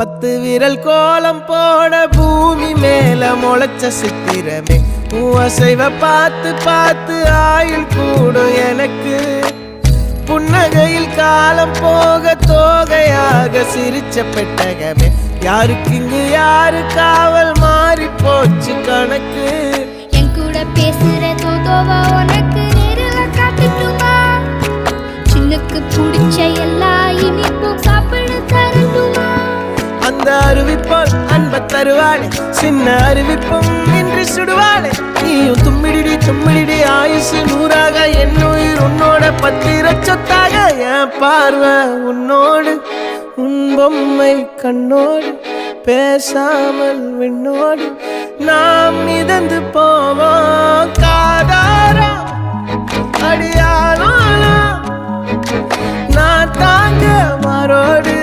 10 விரல் கோலம் போட பூமி மேல முளைச்ச சித்திரமே அசைவ பார்த்து பார்த்து ஆயுள் கூடும் எனக்கு புன்னகையில் காலம் போக தோகையாக சிரிச்ச பெட்டகமே யாருக்கு இங்கு யாரு காவல் மாறி போச்சு கணக்கு என் கூட பேசுற தோதோவா உனக்கு நேரில் காட்டுட்டுமா சின்னுக்கு பிடிச்ச எல்லா இனிப்பும் சாப்பிட தரட்டுமா அந்த அறிவிப்பால் அன்ப தருவாளே சின்ன அறிவிப்பும் இன்று சுடுவாளே நீயும் தும்மிடி தும்மிடி ஆயுசு 100ஆக என் உயிர் உன்னோட 10 சொத்தாக என் பார்வை உன்னோடு உன் பொம்மை கண்ணோடு பேசாமல் விண்ணோடு நாம் மிதந்து போவோம் காதாரா அடியாளோ நான் தாங்க மாறோடு